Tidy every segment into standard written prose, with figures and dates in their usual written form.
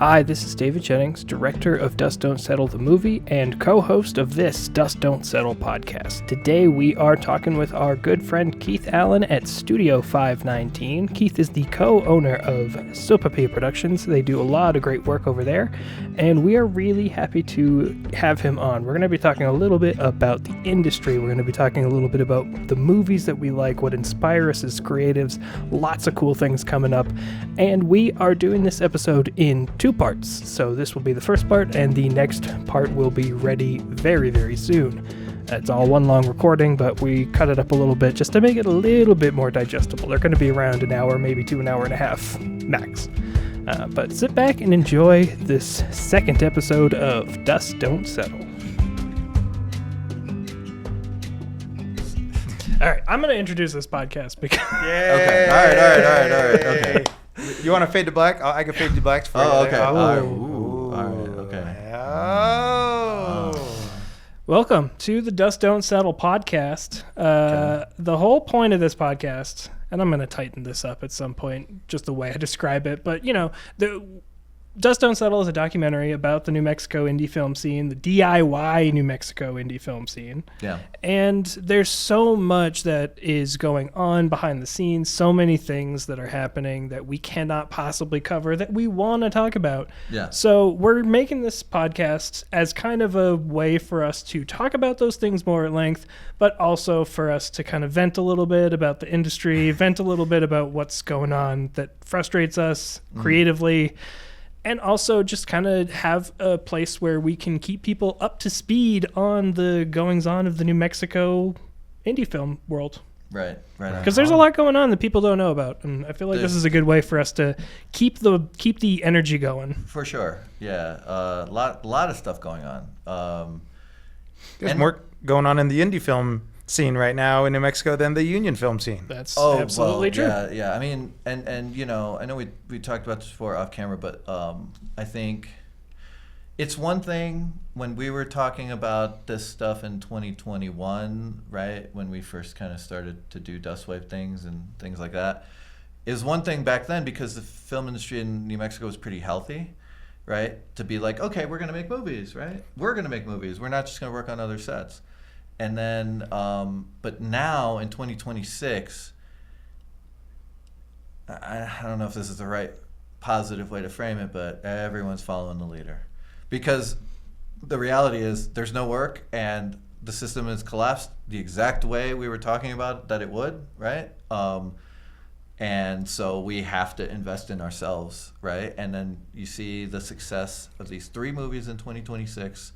Hi, this is David Jennings, director of Dust Don't Settle the movie and co-host of this Dust Don't Settle podcast. Today we are talking with our good friend Keith Allen at Studio 519. Keith is the co-owner of Sopapilla Productions. They do a lot of great work over there, and we are really happy to have him on. We're going to be talking a little bit about the industry. We're going to be talking a little bit about the movies that we like, what inspire us as creatives, lots of cool things coming up, and we are doing this episode in two parts. So this will be the first part, and the next part will be ready very, very soon. It's all one long recording, but we cut it up a little bit just to make it a little bit more digestible. They're going to be around an hour, maybe to an hour and a half max. But sit back and enjoy this second episode of Dust Don't Settle. All right, I'm going to introduce this podcast because... Yeah. Okay. All right. Okay. You want to fade to black? I can fade to blacks for you. Oh, okay. Oh. All right. Okay. Oh. Welcome to the Dust Don't Settle podcast. The whole point of this podcast, and I'm going to tighten this up at some point, just the way I describe it, but, you know, the Dust Don't Settle is a documentary about the New Mexico indie film scene, the DIY New Mexico indie film scene. Yeah. And there's so much that is going on behind the scenes, so many things that are happening that we cannot possibly cover that we want to talk about. Yeah. So we're making this podcast as kind of a way for us to talk about those things more at length, but also for us to kind of vent a little bit about the industry, vent a little bit about what's going on that frustrates us creatively. And also just kind of have a place where we can keep people up to speed on the goings-on of the New Mexico indie film world. Right. Because there's a lot going on that people don't know about, and I feel like this is a good way for us to keep the energy going. For sure. Yeah. A lot of stuff going on. There's more going on in the indie film scene right now in New Mexico than the union film scene. That's absolutely true. Yeah. I mean, and you know, I know we talked about this before off camera, but I think it's one thing when we were talking about this stuff in 2021, right? When we first kind of started to do dust wave things and things like that, is one thing back then because the film industry in New Mexico was pretty healthy, right? To be like, okay, we're going to make movies, right? We're going to make movies. We're not just going to work on other sets. And then, but now in 2026, I don't know if this is the right positive way to frame it, but everyone's following the leader. Because the reality is there's no work and the system has collapsed the exact way we were talking about that it would, right? And so we have to invest in ourselves, right? And then you see the success of these 3 movies in 2026.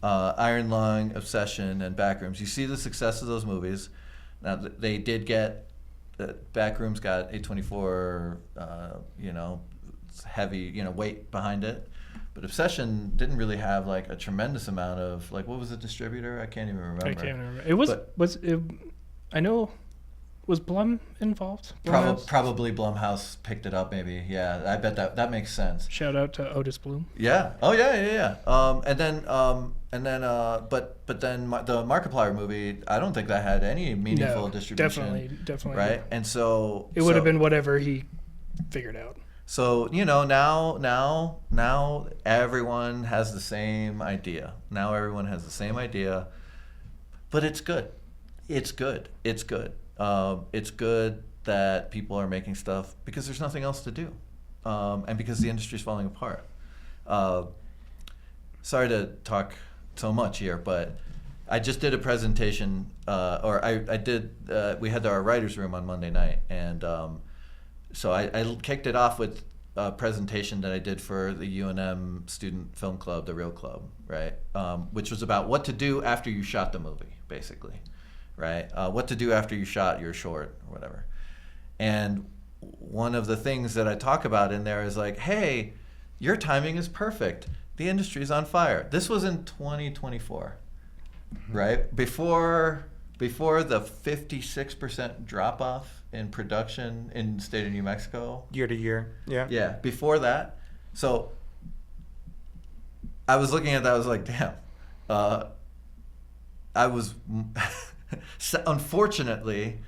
Iron Lung, Obsession, and Backrooms. You see the success of those movies. Now they did get, Backrooms got A24, heavy, weight behind it. But Obsession didn't really have like a tremendous amount of what was the distributor? I can't even remember. I can't remember. It was I know. Was Blum involved? Probably Blumhouse picked it up, maybe. Yeah, I bet that makes sense. Shout out to Otis Bloom. Yeah. Oh yeah. But then the Markiplier movie, I don't think that had any meaningful distribution. Definitely. Right, and so it would have been whatever he figured out. So now everyone has the same idea. But it's good. It's good that people are making stuff because there's nothing else to do, and because the industry's falling apart. Sorry to talk so much here, but I just did a presentation, we had our writer's room on Monday night, and so I kicked it off with a presentation that I did for the UNM Student Film Club, the Real Club, right? Which was about what to do after you shot the movie, basically. Right? What to do after you shot your short or whatever. And one of the things that I talk about in there is like, hey, your timing is perfect. The industry's on fire. This was in 2024, right? Before the 56% drop off in production in the state of New Mexico. Year to year, yeah. Yeah, before that. So I was looking at that, I was like, damn. I was... So unfortunately,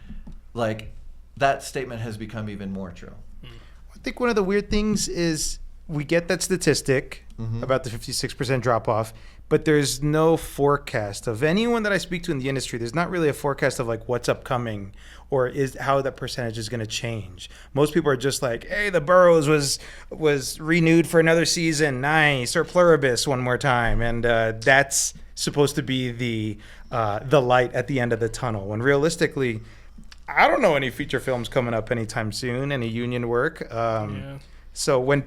that statement has become even more true. I think one of the weird things is we get that statistic about the 56% drop off, but there's no forecast of anyone that I speak to in the industry. There's not really a forecast of like what's upcoming or is how that percentage is going to change. Most people are just like, hey, the Burrows was renewed for another season. Nice. Or Pluribus one more time. And that's supposed to be the light at the end of the tunnel. When realistically, I don't know any feature films coming up anytime soon, any union work. So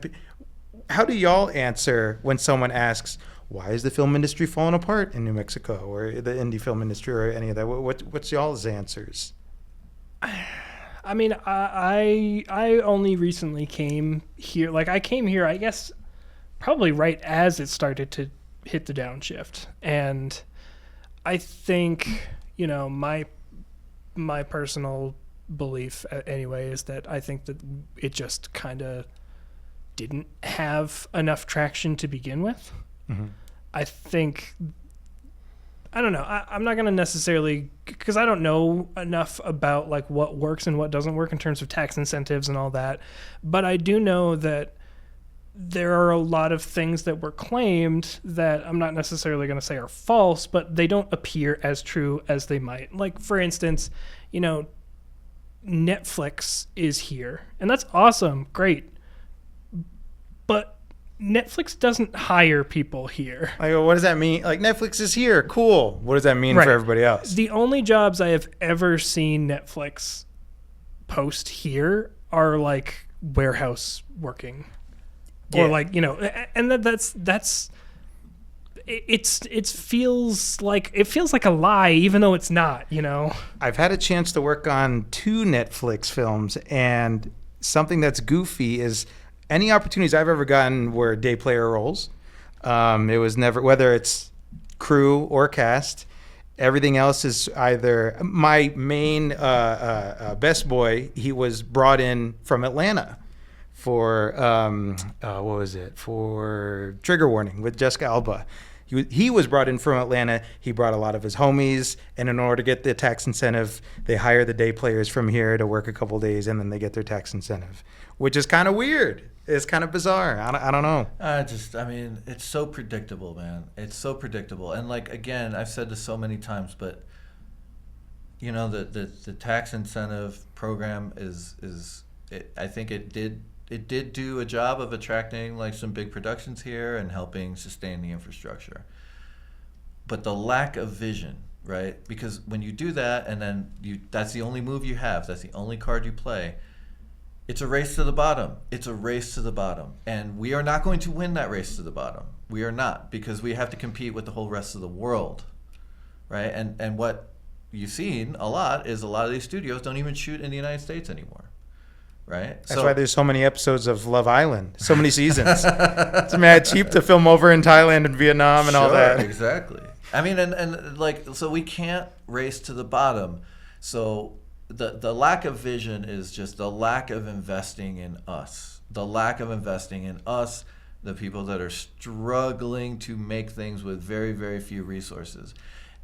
how do y'all answer when someone asks, why is the film industry falling apart in New Mexico or the indie film industry or any of that? What's y'all's answers? I mean, I only recently came here. Like, I came here, I guess, probably right as it started to hit the downshift. And I think, you know, my personal belief anyway is that I think that it just kind of didn't have enough traction to begin with. I think, I don't know, I'm not going to necessarily, because I don't know enough about like what works and what doesn't work in terms of tax incentives and all that, but I do know that there are a lot of things that were claimed that I'm not necessarily going to say are false, but they don't appear as true as they might. Like, for instance, you know, Netflix is here, and that's awesome, great. But Netflix doesn't hire people here. Like, what does that mean? Like, Netflix is here, cool. What does that mean for everybody else? The only jobs I have ever seen Netflix post here are like warehouse working. Or like, you know, and that's it feels like a lie, even though it's not, you know. I've had a chance to work on 2 Netflix films, and something that's goofy is any opportunities I've ever gotten were day player roles. It was never, whether it's crew or cast, everything else is either my main best boy. He was brought in from Atlanta for for Trigger Warning with Jessica Alba. He was brought in from Atlanta. He brought a lot of his homies, and in order to get the tax incentive, they hire the day players from here to work a couple days, and then they get their tax incentive, which is kind of weird. It's kind of bizarre. I don't know. I mean, it's so predictable, man. It's so predictable. And like, again, I've said this so many times, but you know, the tax incentive program I think it did do a job of attracting like some big productions here and helping sustain the infrastructure. But the lack of vision, right? Because when you do that and then that's the only move you have, that's the only card you play, it's a race to the bottom. It's a race to the bottom. And we are not going to win that race to the bottom. We are not, because we have to compete with the whole rest of the world, right? And what you've seen a lot is a lot of these studios don't even shoot in the United States anymore. Right. That's why there's so many episodes of Love Island, so many seasons. It's mad cheap to film over in Thailand and Vietnam and all that. Exactly. I mean, and like, so we can't race to the bottom. So the lack of vision is just the lack of investing in us. The lack of investing in us, the people that are struggling to make things with very, very few resources.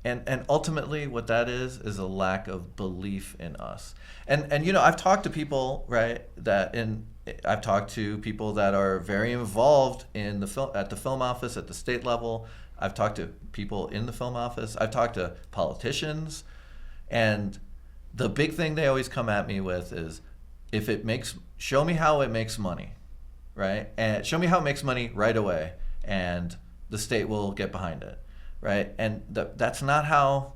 And ultimately what that is a lack of belief in us. And you know, I've talked to people, right, I've talked to people that are very involved in at the film office, at the state level. I've talked to people in the film office. I've talked to politicians. And the big thing they always come at me with is, show me how it makes money, right? And show me how it makes money right away, and the state will get behind it. Right, and that's not how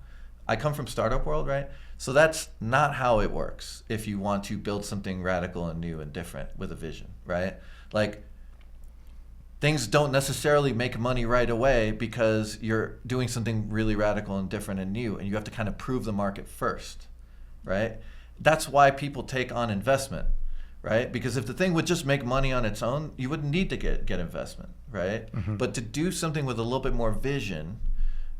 I come from startup world, right? So that's not how it works if you want to build something radical and new and different with a vision, right? Like, things don't necessarily make money right away because you're doing something really radical and different and new, and you have to kind of prove the market first, right? That's why people take on investment, right? Because if the thing would just make money on its own, you wouldn't need to get investment, right? Mm-hmm. But to do something with a little bit more vision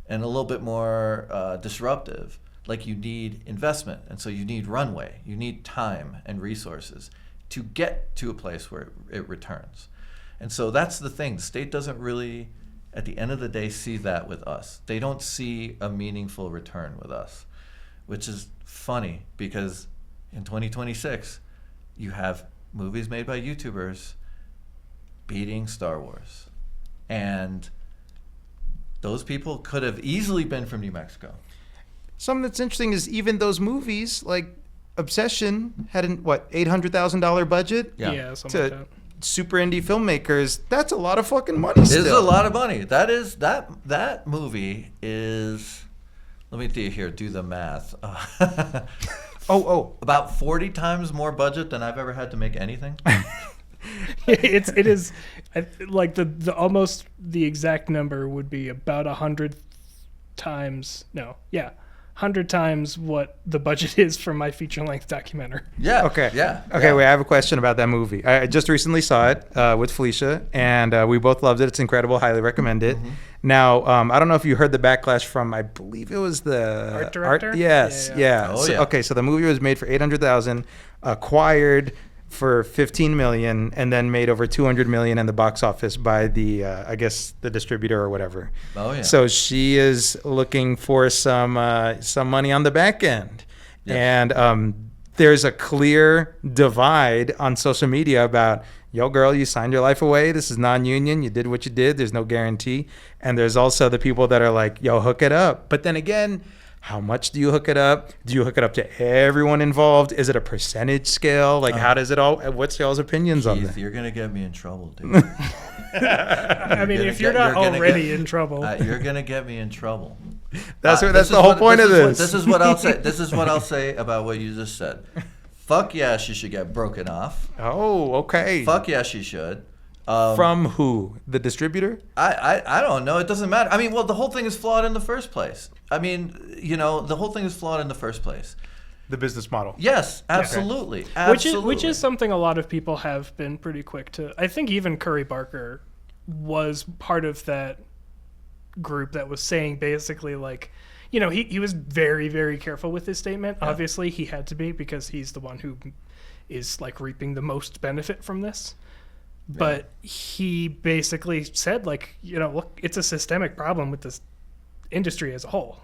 and a little bit more disruptive, like, you need investment. And so you need runway, you need time and resources to get to a place where it returns. And so that's the thing. The state doesn't really, at the end of the day, see that with us. They don't see a meaningful return with us, which is funny, because in 2026, you have movies made by YouTubers beating Star Wars. And those people could have easily been from New Mexico. Something that's interesting is even those movies, like Obsession, had an $800,000 budget. Yeah, something like that. Super indie filmmakers. That's a lot of fucking money. It still. is a lot of money. That movie is. Let me do the math. About 40 times more budget than I've ever had to make anything. It is like the almost the exact number would be about 100 times. No, yeah. 100 times what the budget is for my feature-length documentary. Yeah. Okay. Yeah. Okay, wait, I have a question about that movie. I just recently saw it with Felicia, and we both loved it. It's incredible. Highly recommend it. Mm-hmm. Now, I don't know if you heard the backlash from, I believe it was the art director? Yes, yeah. Oh, So, yeah. okay, so the movie was made for $800,000, acquired for $15 million, and then made over $200 million in the box office by the, I guess, the distributor or whatever. Oh, yeah. So she is looking for some money on the back end. Yes. And there's a clear divide on social media about, yo, girl, you signed your life away. This is non-union. You did what you did. There's no guarantee. And there's also the people that are like, yo, hook it up. But then again, how much do you hook it up? Do you hook it up to everyone involved? Is it a percentage scale? Like, how does it all? What's y'all's opinions on Keith, that? you're gonna get me in trouble, dude. I mean, if you're not already in trouble. You're gonna get me in trouble. That's the whole point of this. This is what I'll say. This is what I'll say about what you just said. Fuck yeah, she should get broken off. Oh, okay. Fuck yeah, she should. From who? The distributor? I don't know. It doesn't matter. I mean, well, the whole thing is flawed in the first place. I mean, the whole thing is flawed in the first place. The business model. Yes, absolutely. Okay. Absolutely. Which is something a lot of people have been pretty quick to. I think even Curry Barker was part of that group that was saying basically like, he was very, very careful with his statement. Yeah. Obviously, he had to be because he's the one who is like reaping the most benefit from this. Yeah. But he basically said like, look, it's a systemic problem with this industry as a whole,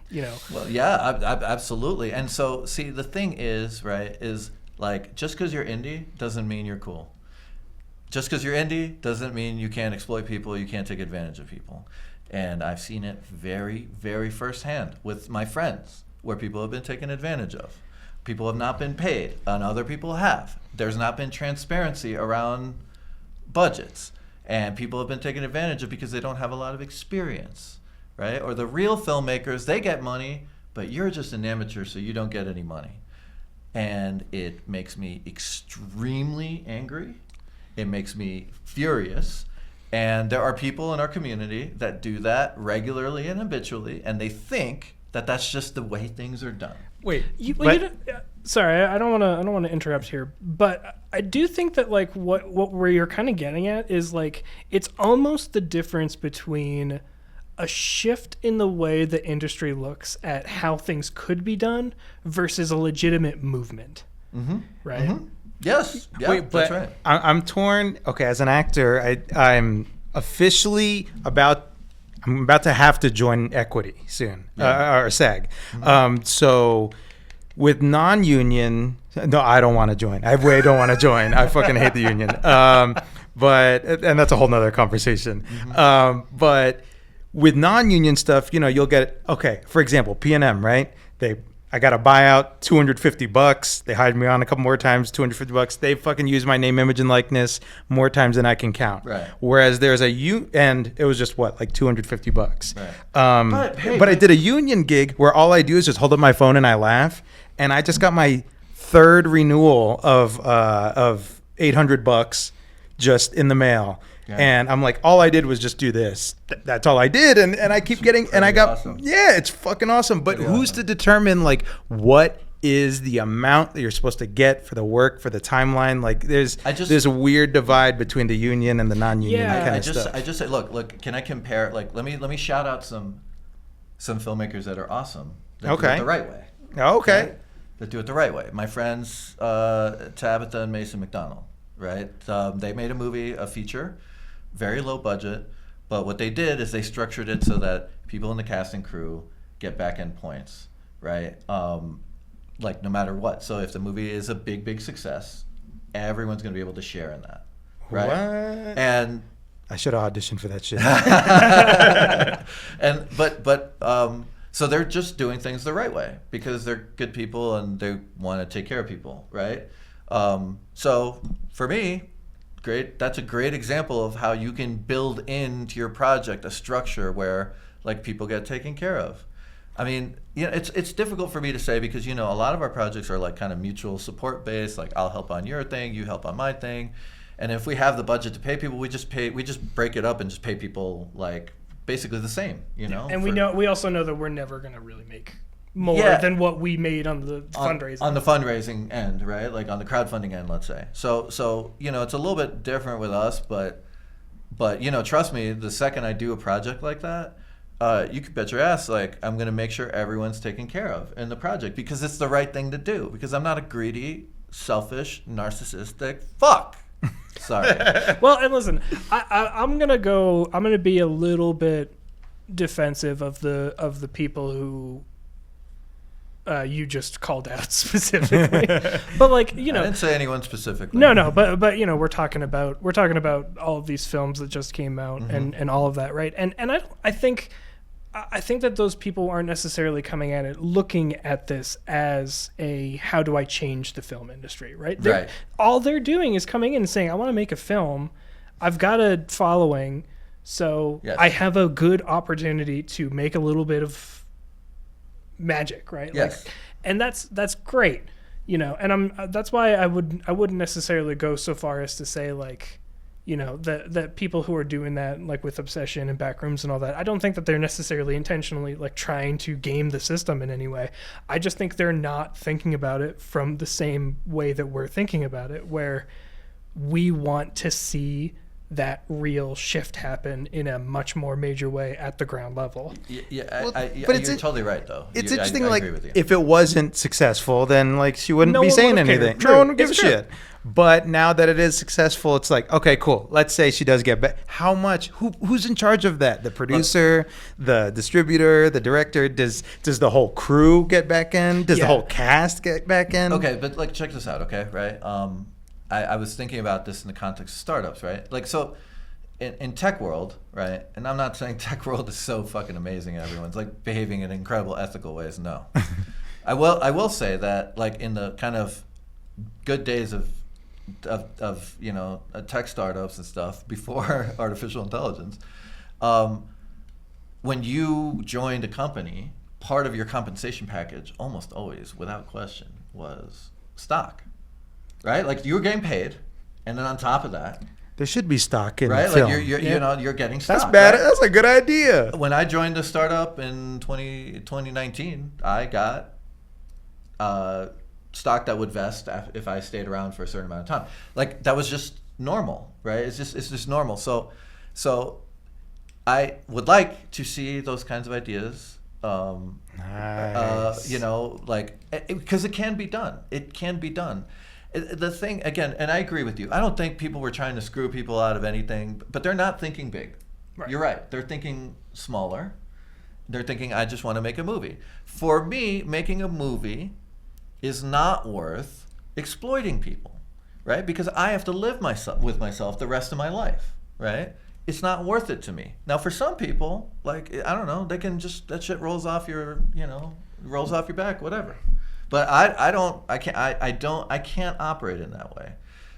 Well, yeah, absolutely. And so, see, the thing is, right, is like just because you're indie doesn't mean you're cool. Just because you're indie doesn't mean you can't exploit people, you can't take advantage of people. And I've seen it very, very firsthand with my friends where people have been taken advantage of. People have not been paid, and other people have. There's not been transparency around budgets, and people have been taken advantage of because they don't have a lot of experience, right? Or the real filmmakers, they get money, but you're just an amateur, so you don't get any money. And it makes me extremely angry. It makes me furious. And there are people in our community that do that regularly and habitually, and they think that that's just the way things are done. Wait, sorry, I don't want to interrupt here, but I do think that like where you're kind of getting at is like it's almost the difference between a shift in the way the industry looks at how things could be done versus a legitimate movement, right? Mm-hmm. Yes, yeah, Wait, that's right. I'm torn. Okay, as an actor, I'm officially about to have to join Equity soon, or SAG. Mm-hmm. So with non-union, no, I don't want to join. I don't want to join. I fucking hate the union. But that's a whole nother conversation. Mm-hmm. But with non-union stuff, you'll get, okay, for example, P&M, right? I got a buyout, $250. They hired me on a couple more times, $250. They fucking used my name, image, and likeness more times than I can count. Right. Whereas there's and it was just like $250. Right. But I did a union gig where all I do is just hold up my phone and I laugh. And I just got my third renewal of $800 just in the mail. Yeah. And I'm like, all I did was just do this. That's all I did. And I keep getting, and I got, awesome. Yeah, it's fucking awesome. But who's to determine like what is the amount that you're supposed to get for the work, for the timeline? Like there's a weird divide between the union and the non-union kind of stuff. I just say, look, can I compare, like, let me shout out some filmmakers that are awesome. That do it the right way. Okay. That do it the right way. My friends, Tabitha and Mason McDonald, right? They made a feature, very low budget, but what they did is they structured it so that people in the cast and crew get back end points, right? Like no matter what. So if the movie is a big, big success, everyone's going to be able to share in that, right? What? And I should have auditioned for that shit. So they're just doing things the right way because they're good people and they want to take care of people, right? So for me, great. That's a great example of how you can build into your project a structure where like people get taken care of. I mean, you know, it's difficult for me to say because, you know, a lot of our projects are like kind of mutual support based. Like I'll help on your thing, you help on my thing. And if we have the budget to pay people, we just break it up and just pay people like basically the same, you know? And we also know that we're never going to really make more than what we made on the fundraising. On the fundraising end, right? Like on the crowdfunding end, let's say. So you know, it's a little bit different with us, but you know, trust me, the second I do a project like that, you could bet your ass, like, I'm going to make sure everyone's taken care of in the project because it's the right thing to do because I'm not a greedy, selfish, narcissistic fuck. Sorry. Well, and listen, I'm gonna be a little bit defensive of the people who you just called out specifically. But like, you know, I didn't say anyone specifically. No, but you know, we're talking about all of these films that just came out and all of that, right? And I think that those people aren't necessarily coming at it looking at this as a how do I change the film industry, right? Right. All they're doing is coming in and saying, I want to make a film. I've got a following, so yes. I have a good opportunity to make a little bit of magic, right? Yes. Like, and that's great, you know. And that's why I wouldn't necessarily go so far as to say like, you know, that people who are doing that, like with Obsession and Backrooms and all that, I don't think that they're necessarily intentionally like trying to game the system in any way. I just think they're not thinking about it from the same way that we're thinking about it, where we want to see that real shift happen in a much more major way at the ground level. Yeah, But you're totally right, though. It's interesting, I like, agree with you. if it wasn't successful, then, like, she wouldn't No be one saying would've cared. anything. True. No one would give a It's true. shit. But now that it is successful, it's like, okay, cool. Let's say she does get back. How much? Who's in charge of that? The producer, the distributor, the director? Does the whole crew get back in? Does the whole cast get back in? Okay, but, like, check this out, okay, right? I was thinking about this in the context of startups, right? Like, so... In tech world, right? And I'm not saying tech world is so fucking amazing. Everyone's like behaving in incredible ethical ways. No, I will say that like in the kind of good days of you know tech startups and stuff before artificial intelligence, when you joined a company, part of your compensation package, almost always, without question, was stock, right? Like you were getting paid, and then on top of that. There should be stock in right? film. Like you know, you're getting stock. That's bad. Right? That's a good idea. When I joined a startup in 2019, I got stock that would vest if I stayed around for a certain amount of time. Like that was just normal, right? It's just normal. So I would like to see those kinds of ideas. Nice. You know, like because it can be done. It can be done. The thing, again, and I agree with you, I don't think people were trying to screw people out of anything, but they're not thinking big. Right. You're right. They're thinking smaller. They're thinking, I just want to make a movie. For me, making a movie is not worth exploiting people, right? Because I have to live with myself the rest of my life, right? It's not worth it to me. Now, for some people, like, I don't know, they can just, that shit rolls off your back, whatever. But I can't operate in that way.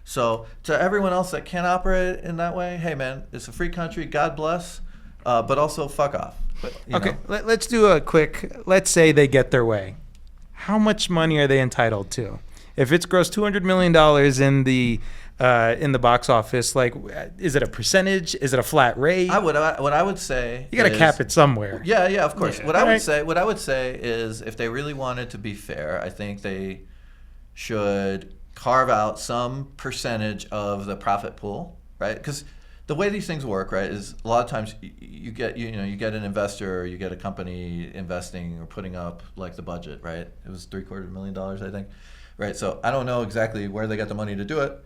So to everyone else that can't operate in that way, hey man, it's a free country, God bless, but also fuck off. Okay, let's do a quick, let's say they get their way. How much money are they entitled to? If it's grossed $200 million in the box office, like, is it a percentage? Is it a flat rate? What I would say you got to cap it somewhere. Yeah, of course. Yeah. What I would say is if they really wanted to be fair, I think they should carve out some percentage of the profit pool, right? Because the way these things work, right, is a lot of times you get an investor or you get a company investing or putting up like the budget, right? It was $750,000, I think. Right, so I don't know exactly where they got the money to do it.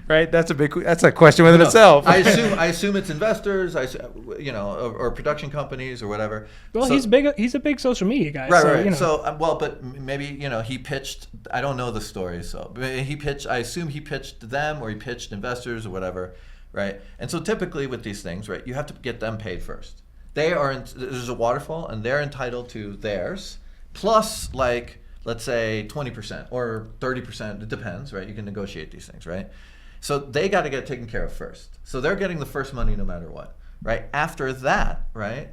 Right, that's a question within itself. I assume it's investors, or production companies or whatever. Well, so, he's a big social media guy. Right, so, right. You know. So, but maybe he pitched. I don't know the story, so he pitched. I assume he pitched them or he pitched investors or whatever right? And so typically with these things, right, you have to get them paid first. There's a waterfall, and they're entitled to theirs, plus like, let's say 20% or 30%, it depends, right? You can negotiate these things, right? So they got to get taken care of first. So they're getting the first money no matter what, right? After that, right,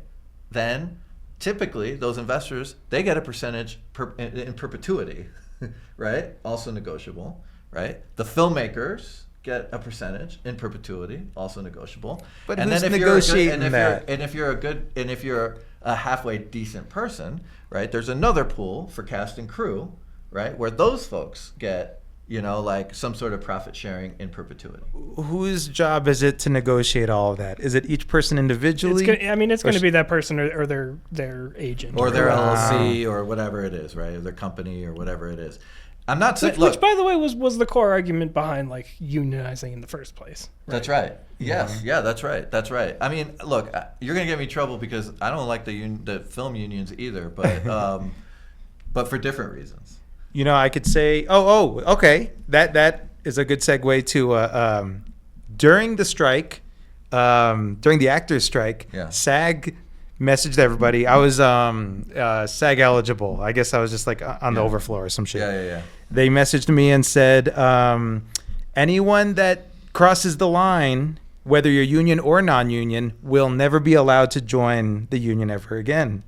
then typically those investors, they get a percentage in perpetuity, right? Also negotiable, right? The filmmakers get a percentage in perpetuity, also negotiable. But and who's then negotiating that? And if you're a halfway decent person, right? There's another pool for cast and crew, right? Where those folks get, like some sort of profit sharing in perpetuity. Whose job is it to negotiate all of that? Is it each person individually? It's going to be that person or their agent. Or their LLC or whatever it is, right? Or their company or whatever it is. I'm not saying... Which, by the way, was the core argument behind, like, unionizing in the first place. Right? That's right. Yes. Yeah, that's right. That's right. I mean, look, you're going to get me trouble because I don't like the film unions either, but for different reasons. I could say, okay. That is a good segue to during the strike, during the actors' strike, SAG messaged everybody. I was SAG eligible. I guess I was just like on the overflow or some shit. Yeah. They messaged me and said, anyone that crosses the line, whether you're union or non-union, will never be allowed to join the union ever again.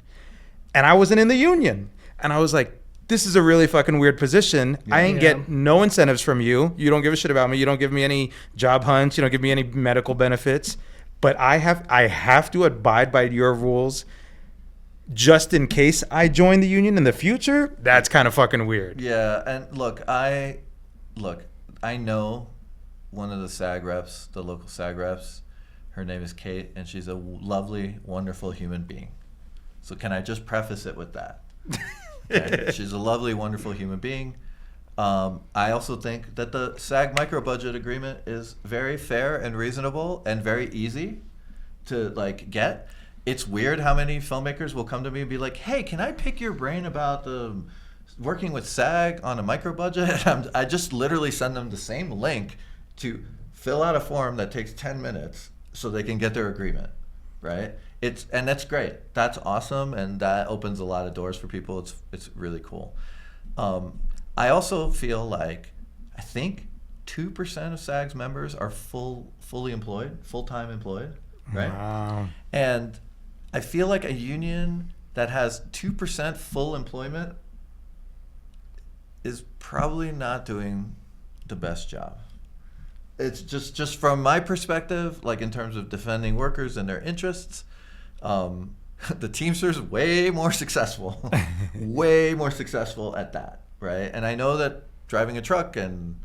And I wasn't in the union. And I was like, this is a really fucking weird position. I ain't get no incentives from you. You don't give a shit about me. You don't give me any job hunts. You don't give me any medical benefits. But I have to abide by your rules just in case I join the union in the future. That's kind of fucking weird. Yeah, and look, I know one of the SAG reps, the local SAG reps. Her name is Kate, and she's a lovely, wonderful human being. So can I just preface it with that? Okay. She's a lovely, wonderful human being. I also think that the SAG micro budget agreement is very fair and reasonable and very easy to get. It's weird how many filmmakers will come to me and be like, "Hey, can I pick your brain about working with SAG on a micro budget?" I just literally send them the same link to fill out a form that takes 10 minutes so they can get their agreement, right? And that's great. That's awesome, and that opens a lot of doors for people. It's really cool. I also feel like I think 2% of SAG's members are fully employed, full-time employed, right? Wow. And I feel like a union that has 2% full employment is probably not doing the best job. It's just from my perspective, like in terms of defending workers and their interests, the Teamsters way more successful at that, right? And I know that driving a truck and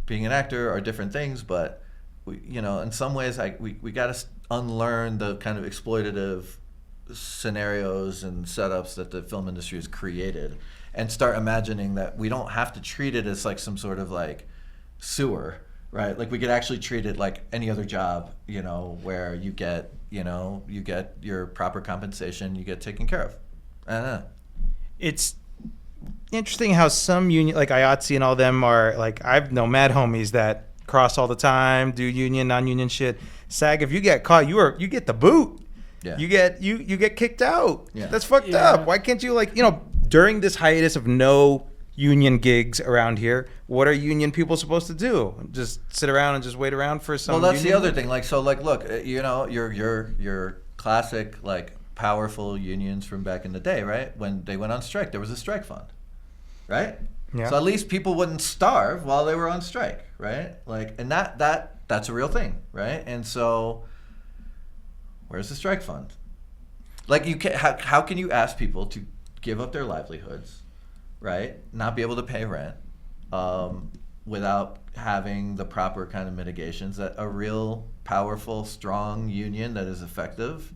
being an actor are different things, but in some ways, we got to unlearn the kind of exploitative scenarios and setups that the film industry has created, and start imagining that we don't have to treat it as like some sort of like sewer, right? Like we could actually treat it like any other job, where you get your proper compensation, you get taken care of. I don't know. It's interesting how some union, like IATSE and all them, are like, I've known mad homies that cross all the time, do union, non-union shit. SAG, if you get caught, you get the boot. Yeah. You get kicked out. Yeah. That's fucked up. Why can't you during this hiatus of no union gigs around here, what are union people supposed to do? Just sit around and just wait around for some. Well, that's the union? other thing. Look, your classic powerful unions from back in the day, right? When they went on strike, there was a strike fund, right? Yeah. So at least people wouldn't starve while they were on strike, right? And that's a real thing, right? And so, where's the strike fund? How can you ask people to give up their livelihoods, right? Not be able to pay rent, without having the proper kind of mitigations that a real powerful, strong union that is effective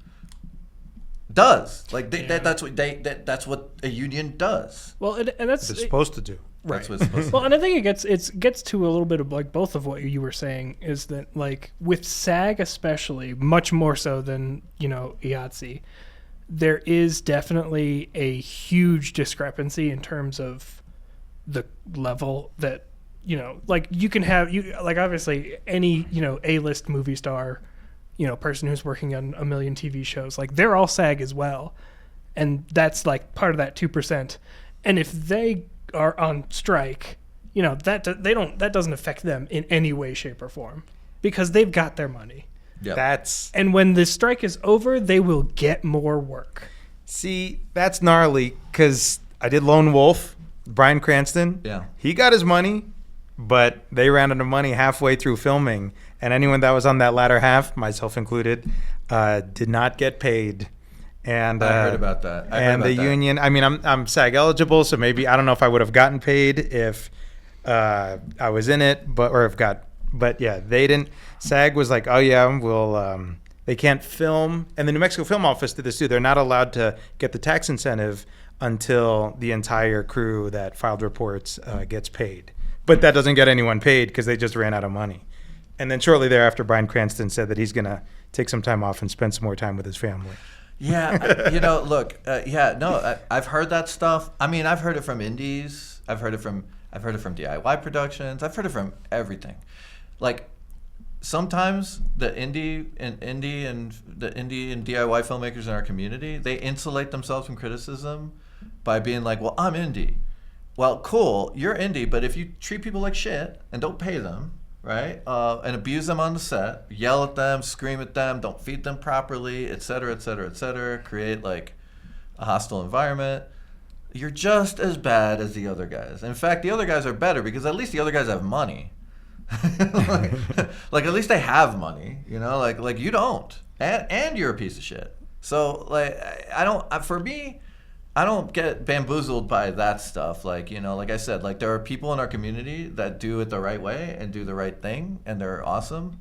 does. That's what a union does. Well, and that's what it's supposed to do. Right. That's what it's supposed to Well, and I think it gets to a little bit of like both of what you were saying, is that with SAG especially, much more so than IATSE, there is definitely a huge discrepancy in terms of the level that like you can have like obviously any A-list movie star, person who's working on a million TV shows, like they're all SAG as well, and that's like part of that 2%. And if they are on strike, that doesn't affect them in any way, shape, or form because they've got their money. Yeah, and when the strike is over, they will get more work. See, that's gnarly because I did Lone Wolf, Bryan Cranston. Yeah, he got his money, but they ran out of money halfway through filming, and anyone that was on that latter half, myself included, did not get paid. And I heard about that. Union. I mean, I'm SAG eligible, so maybe I don't know if I would have gotten paid if I was in it, but yeah, they didn't. SAG was like, oh yeah, we'll. They can't film, and the New Mexico Film Office did this too. They're not allowed to get the tax incentive until the entire crew that filed reports gets paid. But that doesn't get anyone paid because they just ran out of money. And then shortly thereafter, Bryan Cranston said that he's gonna take some time off and spend some more time with his family. Yeah, look, I've heard that stuff. I mean, I've heard it from indies. I've heard it from DIY Productions. I've heard it from everything. Like, sometimes the indie and DIY filmmakers in our community, they insulate themselves from criticism by being like, well, I'm indie. Well, cool, you're indie, but if you treat people like shit and don't pay them, right, and abuse them on the set, yell at them, scream at them, don't feed them properly, et cetera, et cetera, et cetera, create like a hostile environment, you're just as bad as the other guys. In fact, the other guys are better because at least the other guys have money. like at least they have money, like you don't, and you're a piece of shit. So like I don't get bamboozled by that stuff. Like, like I said, like there are people in our community that do it the right way and do the right thing, and they're awesome,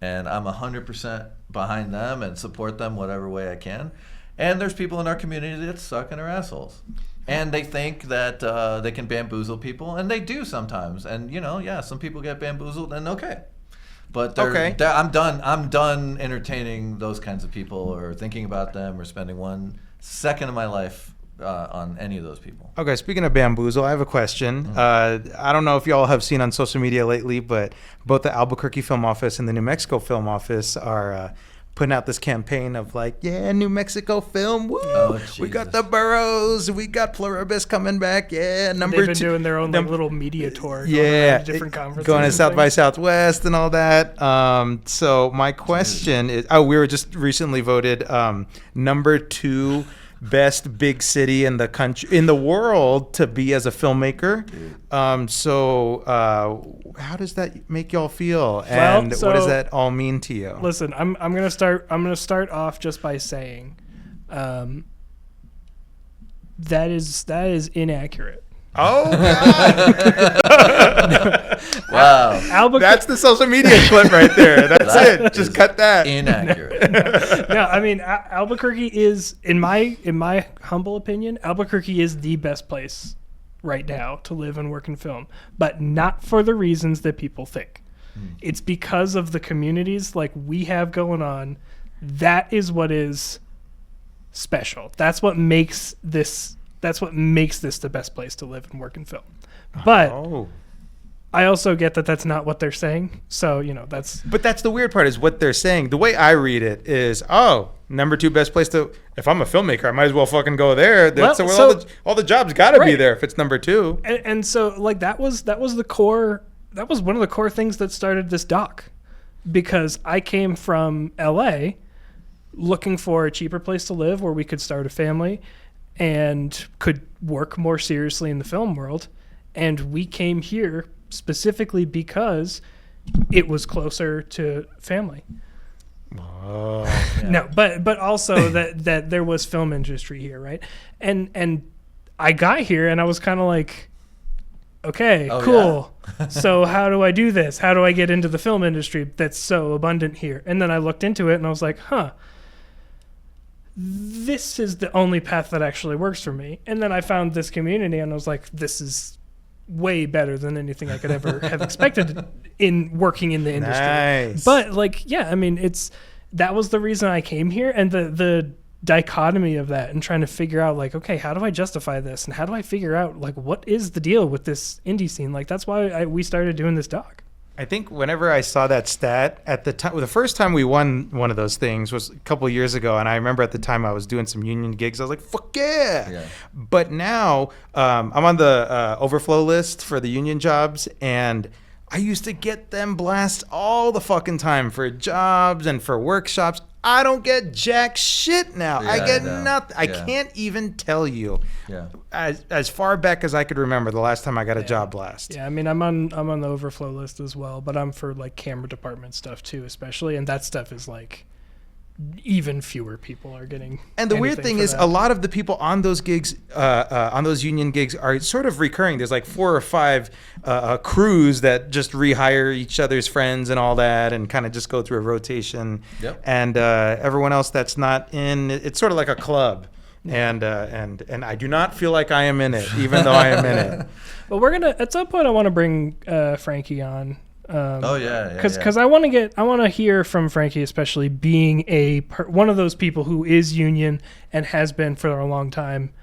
and I'm 100% behind them and support them whatever way I can. And there's people in our community that suck and are assholes. And they think that they can bamboozle people, and they do sometimes. And some people get bamboozled, and okay, but I'm done entertaining those kinds of people or thinking about them or spending 1 second of my life on any of those people. Okay, speaking of bamboozle, I have a question. I don't know if y'all have seen on social media lately, but both the Albuquerque Film Office and the New Mexico Film Office are putting out this campaign of like, yeah, New Mexico film, woo! Oh, we got the Burroughs, we got Pluribus coming back, yeah, They've been doing their own little media tour, yeah, different conferences, going to South by Southwest and all that. So my question is, we were just recently voted number 2 best big city in the country, in the world, to be as a filmmaker. So how does that make y'all feel, and what does that all mean to you? Listen, I'm gonna start off just by saying that is inaccurate. Oh God. Wow. That's the social media clip right there. That's it. Just cut that. Inaccurate. No, I mean Albuquerque is, in my humble opinion, Albuquerque is the best place right now to live and work and film, but not for the reasons that people think. It's because of the communities like we have going on. That is what is special. That's what makes this the best place to live and work and film. But I also get that that's not what they're saying. So, that's... But that's the weird part, is what they're saying. The way I read it is, number 2 best place to... If I'm a filmmaker, I might as well fucking go there. That's where all the jobs got to be there if it's number 2. And so, like, that was the core... That was one of the core things that started this doc. Because I came from LA looking for a cheaper place to live where we could start a family and could work more seriously in the film world. And we came here specifically because it was closer to family. Oh, yeah. No, but also that there was film industry here, right? And I got here and I was kind of like, okay, cool. Yeah? So how do I do this? How do I get into the film industry that's so abundant here? And then I looked into it and I was like, this is the only path that actually works for me. And then I found this community and I was like, this is way better than anything I could ever have expected in working in the industry. Nice. But like, yeah, I mean, that was the reason I came here. And dichotomy of that and trying to figure out like, okay, how do I justify this, and how do I figure out like what is the deal with this indie scene? Like that's why we started doing this doc. I think whenever I saw that stat at the time, the first time we won one of those things was a couple of years ago, and I remember at the time I was doing some union gigs. I was like, "Fuck yeah!" But now I'm on the overflow list for the union jobs, and I used to get them blast all the fucking time for jobs and for workshops. I don't get jack shit now. I get nothing. I can't even tell you. As far back as I could remember, the last time I got a job blast. Yeah, I mean, I'm on the overflow list as well, but I'm for like camera department stuff too, especially, and that stuff is like even fewer people are getting. And the weird thing is, a lot of the people on those gigs, on those union gigs, are sort of recurring. There's like 4 or 5 crews that just rehire each other's friends and all that, and kind of just go through a rotation. And everyone else that's not in, it's sort of like a club. And I do not feel like I am in it, even though I am in it. But we're gonna, at some point, I want to bring Frankie on. Because I want to hear from Frankie, especially being one of those people who is union and has been for a long time,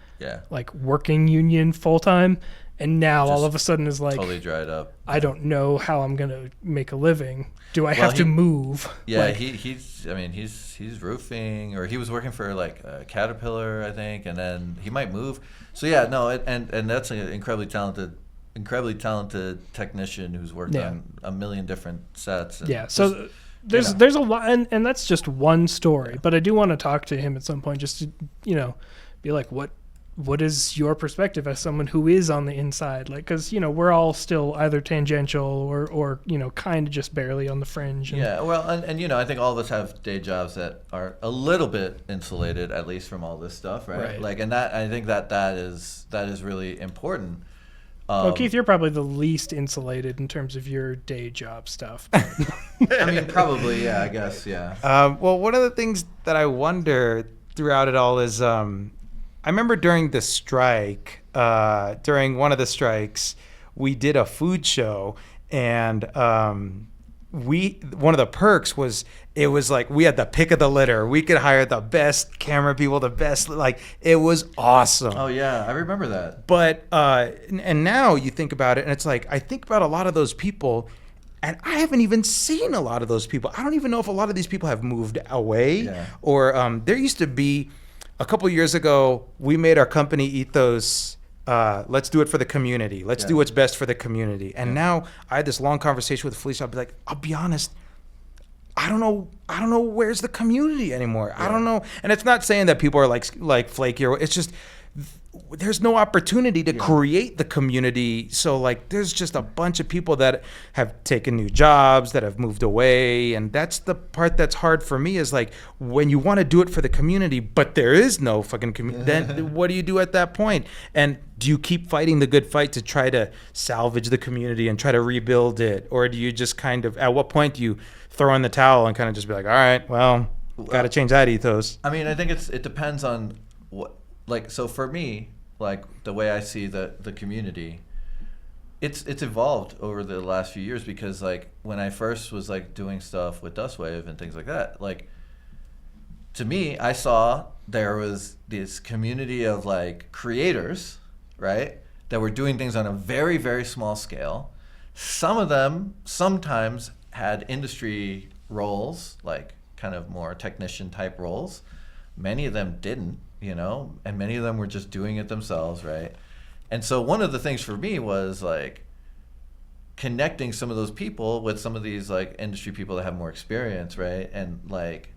like working union full time, and now all of a sudden is like totally dried up. I don't know how I'm gonna make a living. Do I have to move? Yeah, like, he's roofing, or he was working for like Caterpillar, I think, and then he might move. So yeah, no, and that's an incredibly talented technician who's worked on a million different sets. And so there's a lot, and that's just one story. But I do want to talk to him at some point, just to be like, what is your perspective as someone who is on the inside? Like, because we're all still either tangential or kind of just barely on the fringe. And and I think all of us have day jobs that are a little bit insulated, at least from all this stuff, right? Like, and that, I think that is really important. Well, Keith, you're probably the least insulated in terms of your day job stuff. I mean, probably, yeah, I guess, yeah. Well, one of the things that I wonder throughout it all is, I remember during the strike, during one of the strikes, we did a food show, and one of the perks was, it was like we had the pick of the litter. We could hire the best camera people, the best, like, it was awesome. Oh yeah, I remember that. But and now you think about it, and it's like, I think about a lot of those people, and I haven't even seen a lot of those people. I don't even know if a lot of these people have moved away, or there used to be, a couple years ago, we made our company ethos, let's do it for the community. Let's do what's best for the community. And now I had this long conversation with Felicia. I'll be like, I'll be honest, I don't know where's the community anymore. I don't know. And it's not saying that people are like flaky, or it's just there's no opportunity to create the community. So like there's just a bunch of people that have taken new jobs, that have moved away, and that's the part that's hard for me, is like when you want to do it for the community but there is no fucking community, then what do you do at that point? And do you keep fighting the good fight to try to salvage the community and try to rebuild it, or do you just kind of, at what point do you throw in the towel and kind of just be like, all right, well, got to change that ethos? I mean, I think it depends on what. Like, so for me, like the way I see the community, it's evolved over the last few years, because like when I first was like doing stuff with Dustwave and things like that, like to me, I saw there was this community of like creators, right, that were doing things on a very, very small scale. Some of them sometimes had industry roles, like kind of more technician type roles. Many of them didn't. And many of them were just doing it themselves, right? And so one of the things for me was like connecting some of those people with some of these like industry people that have more experience, right? And like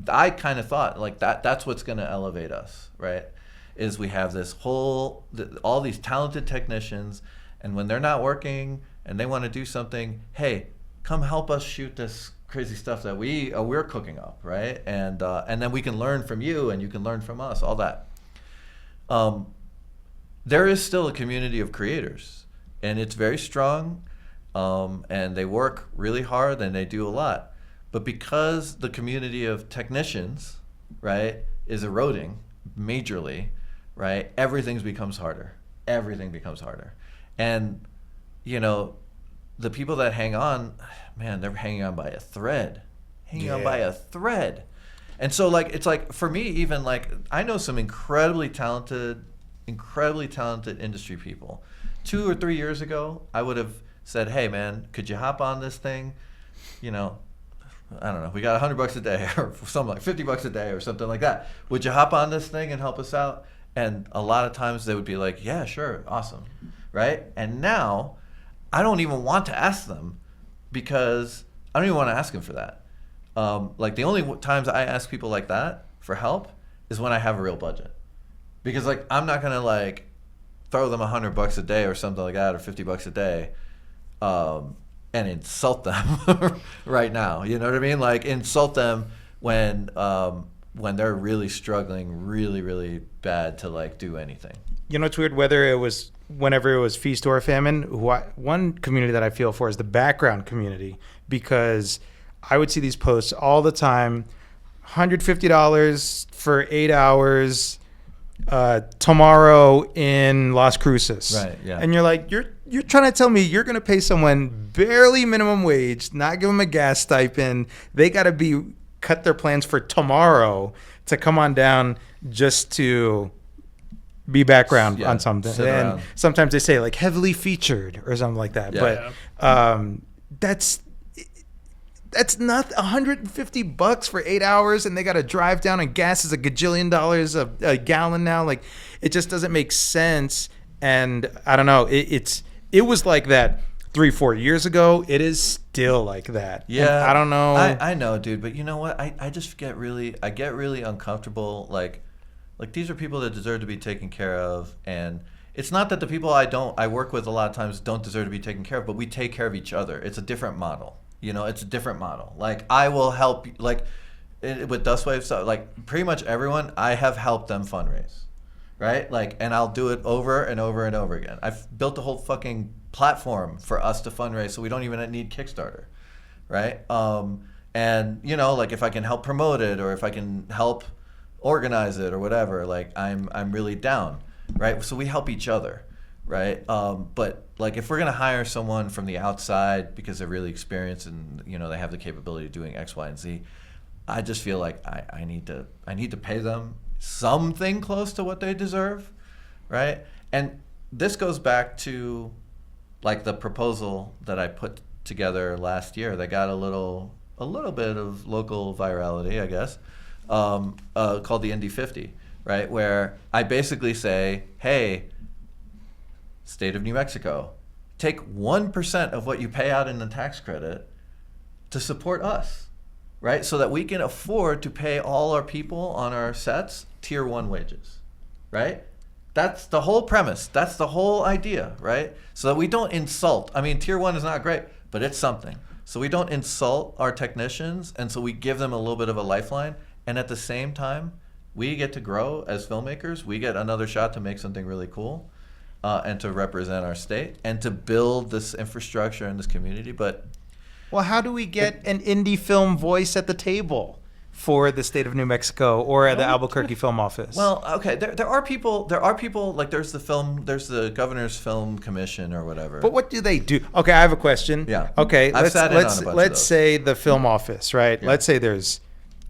I kind of thought like that's what's going to elevate us, right? Is we have this all these talented technicians, and when they're not working and they want to do something, hey, come help us shoot this crazy stuff that we're cooking up, right? And then we can learn from you, and you can learn from us, all that. There is still a community of creators, and it's very strong, and they work really hard, and they do a lot. But because the community of technicians, right, is eroding majorly, right, everything becomes harder. And the people that hang on, man, they're hanging on by a thread. And so like it's like for me, even like I know some incredibly talented industry people. 2 or 3 years ago, I would have said, hey man, could you hop on this thing? You know, I don't know, we got $100 a day or something like $50 a day or something like that. Would you hop on this thing and help us out? And a lot of times they would be like, yeah, sure, awesome, right? And now I don't even want to ask them because I don't even want to ask them for that. Like the only times I ask people like that for help is when I have a real budget, because like I'm not gonna like throw them $100 a day or something like that or $50 a day, and insult them right now. You know what I mean? Like insult them when they're really struggling, really bad to like do anything. You know, it's weird whenever it was feast or famine. One community that I feel for is the background community, because I would see these posts all the time. $150 for 8 hours tomorrow in Las Cruces. Right, yeah. And you're like, you're trying to tell me you're going to pay someone barely minimum wage, not give them a gas stipend. They got to cut their plans for tomorrow to come on down just to be background on something. And around. Sometimes they say like heavily featured or something like that. Yeah. But that's not $150 for 8 hours, and they got to drive down, and gas is $1 gajillion a gallon now. Like, it just doesn't make sense. And I don't know. It was like that 3-4 years ago. It is still like that. Yeah, and I don't know. I know, dude. But you know what? I just get really uncomfortable. Like these are people that deserve to be taken care of, and it's not that the people I work with a lot of times don't deserve to be taken care of, but we take care of each other. It's a different model. You know, it's a different model. Like I will help, like with Dustwave, so like pretty much everyone, I have helped them fundraise, right? Like, and I'll do it over and over and over again. I've built a whole fucking platform for us to fundraise, so we don't even need Kickstarter, right? And you know, like if I can help promote it or if I can help organize it or whatever, like I'm really down, right? So we help each other. Right, but like if we're gonna hire someone from the outside because they're really experienced and you know they have the capability of doing X, Y, and Z, I just feel like I need to pay them something close to what they deserve, right? And this goes back to like the proposal that I put together last year that got a little bit of local virality, I guess, called the Indy 50, right? Where I basically say, hey, State of New Mexico, take 1% of what you pay out in the tax credit to support us, right? So that we can afford to pay all our people on our sets tier 1 wages, right? That's the whole premise. That's the whole idea, right? So that we don't insult. I mean, tier 1 is not great, but it's something. So we don't insult our technicians, and so we give them a little bit of a lifeline. And at the same time, we get to grow as filmmakers. We get another shot to make something really cool. And to represent our state and to build this infrastructure in this community. But well, how do we get an indie film voice at the table for the state of New Mexico or the Albuquerque Film Office? Well, okay, there are people like there's the Governor's Film Commission or whatever. But what do they do? Okay, I have a question. Yeah. Okay, let's say the film office, right? Yeah. Let's say there's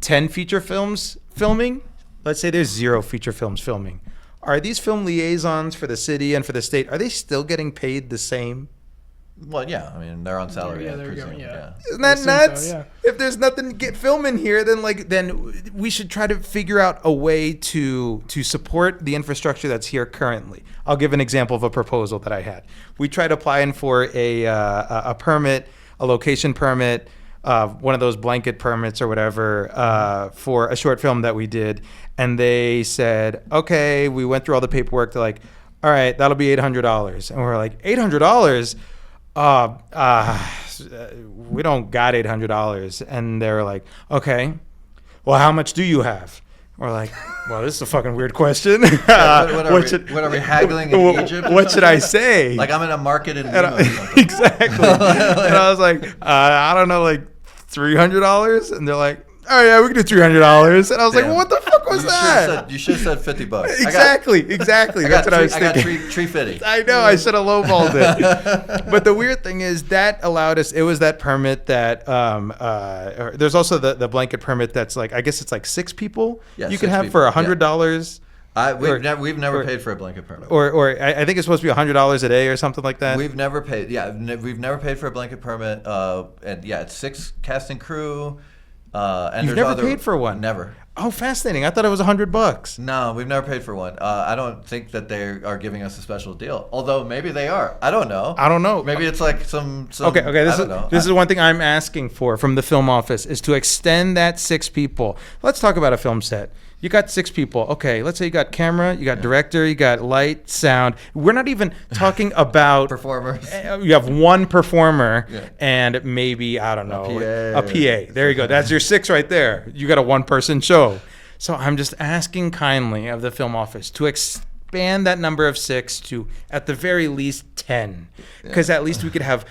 10 feature films filming. Let's say there's 0 feature films filming. Are these film liaisons for the city and for the state, are they still getting paid the same? Well, yeah. I mean, they're on salary. Yeah, I they're presume. going, yeah. Isn't that nuts? So, yeah. If there's nothing to get filming here, then we should try to figure out a way to support the infrastructure that's here currently. I'll give an example of a proposal that I had. We tried applying for a permit, a location permit, one of those blanket permits or whatever, for a short film that we did. And they said, okay, we went through all the paperwork. They're like, all right, that'll be $800. And we're like, $800? We don't got $800. And they're like, okay, well, how much do you have? We're like, well, this is a fucking weird question. What are we haggling in Egypt? What should I say? Like I'm in a market in Lima or something. Exactly. And I was like, I don't know, like $300? And they're like, oh yeah, we can do $300. And I was like, well, what the fuck was that? You should have said $50. Exactly. That's what I was thinking. I got tree fitty. I know. I should have lowballed it. But the weird thing is that allowed us. It was that permit that. There's also the blanket permit that's like, I guess it's like 6 people. Yeah, you can have for $100. We've never paid for a blanket permit. Or I think it's supposed to be $100 a day or something like that. We've never paid. Yeah, we've never paid for a blanket permit. And yeah, it's 6 cast and crew. And You've never paid for one? Never. Oh, fascinating! I thought it was $100. No, we've never paid for one. I don't think that they are giving us a special deal. Although maybe they are. I don't know. Maybe it's like some. Okay. This is one thing I'm asking for from the film office is to extend that 6 people. Let's talk about a film set. You got 6 people. Okay, let's say you got camera, you got director, you got light, sound. We're not even talking about performers. You have 1 performer and maybe, I don't know, a PA. There you go. That's your 6 right there. You got a 1-person show. So I'm just asking kindly of the film office to expand that number of 6 to at the very least 10, because at least we could have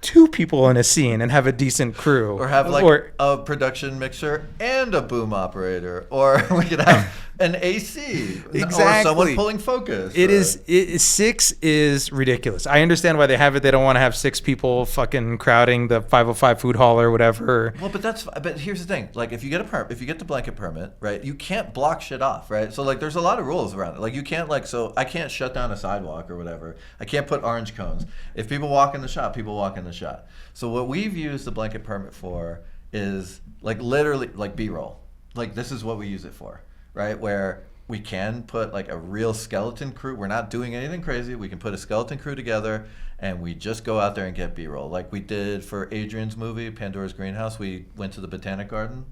2 people in a scene and have a decent crew, or have like a production mixer and a boom operator, or we could have an AC, or someone pulling focus. 6 is ridiculous. I understand why they have it. They don't want to have 6 people fucking crowding the 505 food hall or whatever. Well, but here's the thing. Like, if you get the blanket permit, right, you can't block shit off, right? So like, there's a lot of rules around it. Like, you can't I can't shut down a sidewalk or whatever. I can't put orange cones. If people walk in the shot, people walk in the shot. So what we've used the blanket permit for is like literally like B-roll. Like, this is what we use it for. Right, where we can put like a real skeleton crew. We're not doing anything crazy. We can put a skeleton crew together, and we just go out there and get B-roll, like we did for Adrian's movie, Pandora's Greenhouse. We went to the Botanic Garden,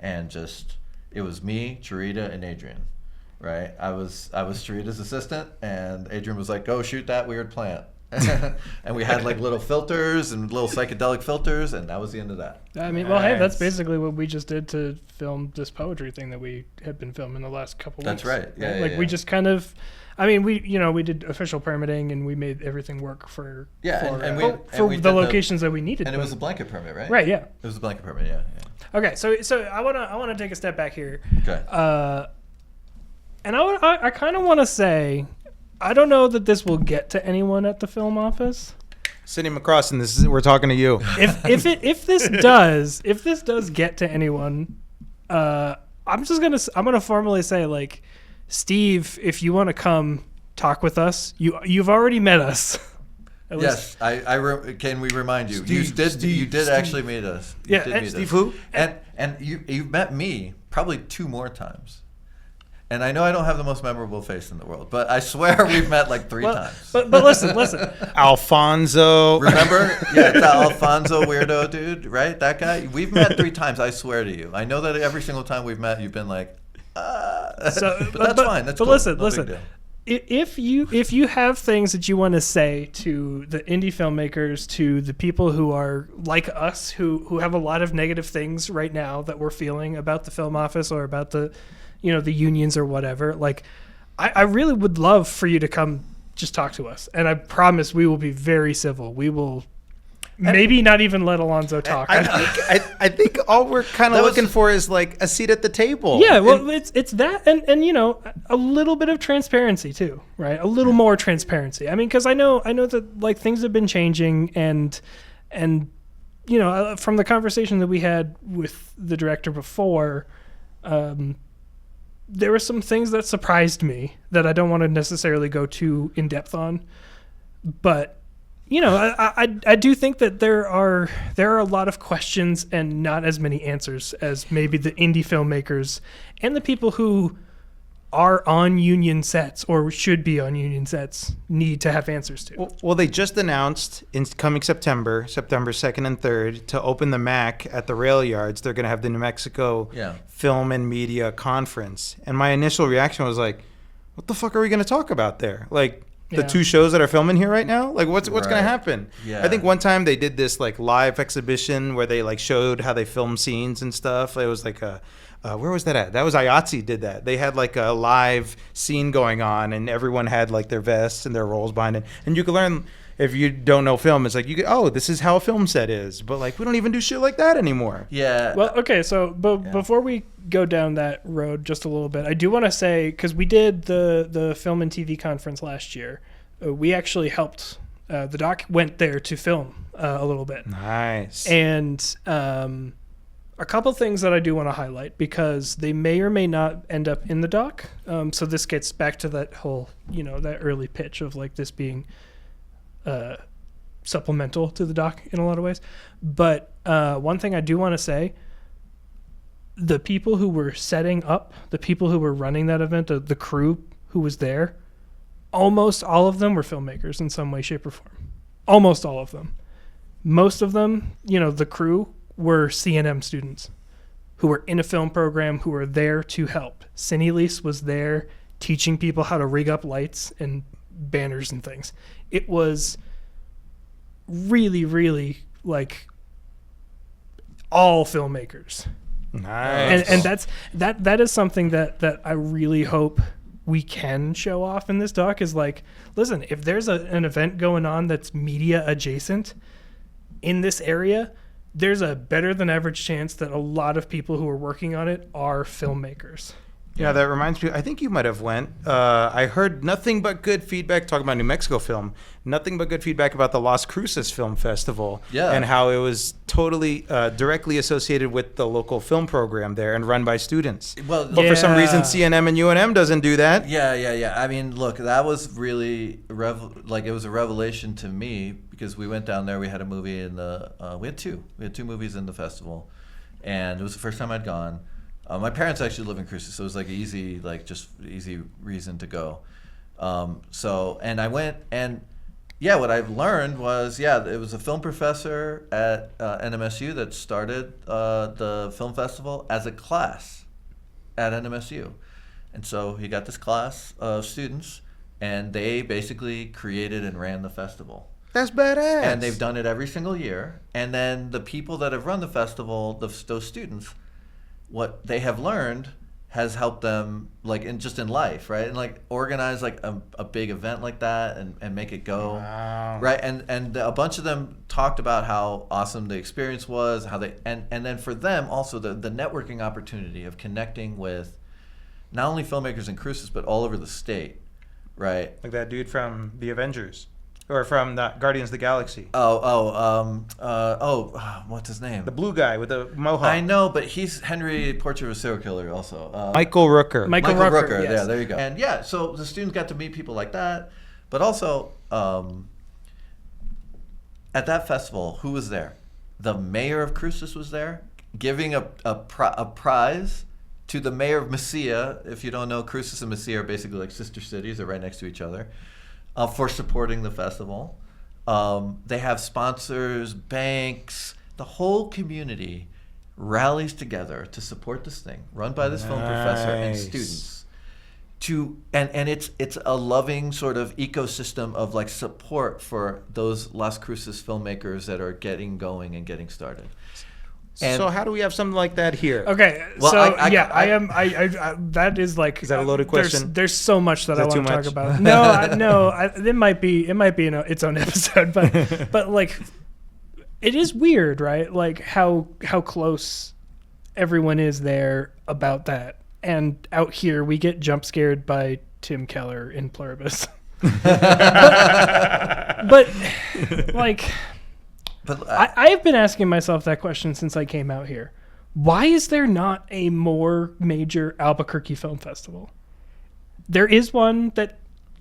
and it was me, Charita, and Adrian. Right, I was Charita's assistant, and Adrian was like, "Go shoot that weird plant." And we had like little filters and little psychedelic filters, and that was the end of that. I mean, well, hey, that's basically what we just did to film this poetry thing that we had been filming the last couple weeks. That's right. Yeah, we just kind of, I mean, we did official permitting, and we made everything work for the locations that we needed. And it was a blanket permit, right? Right. Yeah. It was a blanket permit. Yeah. Okay, so I wanna take a step back here. Okay. And I kind of want to say, I don't know that this will get to anyone at the film office. Cindy McCrossin, we're talking to you. If this does get to anyone, I'm gonna formally say, like, Steve, if you want to come talk with us, you've already met us. Yes, can we remind you? Steve, you did actually meet us. Steve who? And you've met me probably 2 more times. And I know I don't have the most memorable face in the world, but I swear we've met like 3 times. But listen. Alfonso. Remember? Yeah, it's that Alfonso weirdo dude, right? That guy? We've met 3 times, I swear to you. I know that every single time we've met, you've been like, but that's fine. That's cool. Listen. If you have things that you want to say to the indie filmmakers, to the people who are like us, who have a lot of negative things right now that we're feeling about the film office or about the unions or whatever, like, I really would love for you to come just talk to us. And I promise we will be very civil. We will maybe not even let Alonzo talk. I think all we're kind of looking for is like a seat at the table. Yeah, well, it's that and a little bit of transparency too, right? A little more transparency. I mean, because I know that like things have been changing and from the conversation that we had with the director before, there were some things that surprised me that I don't want to necessarily go too in depth on, but I do think that there are a lot of questions and not as many answers as maybe the indie filmmakers and the people who are on union sets or should be on union sets need to have answers to. Well, they just announced in coming September 2nd and 3rd, to open the MAC at the rail yards. They're going to have the New Mexico Film and Media Conference. And my initial reaction was like, what the fuck are we going to talk about there? Like, the 2 shows that are filming here right now? Like, what's going to happen? Yeah. I think one time they did this like live exhibition where they like showed how they film scenes and stuff. It was like a where was that at? That was IATSE did that. They had like a live scene going on, and everyone had like their vests and their roles behind it. And you could learn, if you don't know film, it's like, this is how a film set is. But like, we don't even do shit like that anymore. Yeah. Well, okay, so before we go down that road just a little bit, I do want to say, because we did the film and TV conference last year, we actually helped, the doc went there to film a little bit. Nice. And a couple things that I do want to highlight, because they may or may not end up in the doc. So this gets back to that whole, that early pitch of like this being supplemental to the doc in a lot of ways. But one thing I do want to say, the people who were setting up, the people who were running that event, the crew who was there, almost all of them were filmmakers in some way, shape, or form. Almost all of them. Most of them, the crew were CNM students who were in a film program, who were there to help. Cinelise was there teaching people how to rig up lights and banners and things. It was really, really like all filmmakers. Nice. And that is something that I really hope we can show off in this doc, is like, listen, if there's an event going on that's media adjacent in this area, there's a better than average chance that a lot of people who are working on it are filmmakers. Yeah, that reminds me. I think you might have went. I heard nothing but good feedback talking about New Mexico film. Nothing but good feedback about the Las Cruces Film Festival. Yeah. And how it was totally directly associated with the local film program there and run by students. Well, But for some reason, CNM and UNM doesn't do that. Yeah. I mean, look, that was really it was a revelation to me, because we went down there. We had a movie in we had two movies in the festival, and it was the first time I'd gone. My parents actually live in Cruces, so it was like easy reason to go. And I went, and what I've learned was, it was a film professor at NMSU that started the film festival as a class at NMSU. And so he got this class of students, and they basically created and ran the festival. That's badass. And they've done it every single year. And then the people that have run the festival, those students, what they have learned has helped them in life, right? And like organize like a big event like that and make it go. Wow. Right. And a bunch of them talked about how awesome the experience was, how they and then for them also the networking opportunity of connecting with not only filmmakers in Cruces but all over the state, right? Like that dude from The Avengers. Or from the Guardians of the Galaxy. What's his name? The blue guy with the mohawk. I know, but he's Henry Portrait of a Serial Killer also. Michael Rooker. Michael Rooker, yes. yes. There you go. And so the students got to meet people like that. But also, at that festival, who was there? The mayor of Cruces was there, giving a prize to the mayor of Mesilla. If you don't know, Cruces and Mesilla are basically like sister cities. They're right next to each other. For supporting the festival. They have sponsors, banks, the whole community rallies together to support this thing run by this film professor and students. And it's a loving sort of ecosystem of like support for those Las Cruces filmmakers that are getting going and getting started. And so how do we have something like that here? Okay, Well, so I that is like. Is that a loaded question? There's so much that I want to talk much? about. It might be its own episode, but like, it is weird, right? Like how close everyone is there about that, and out here we get jump scared by Tim Keller in Pluribus. but like. But I have been asking myself that question since I came out here. Why is there not a more major Albuquerque Film Festival? There is one that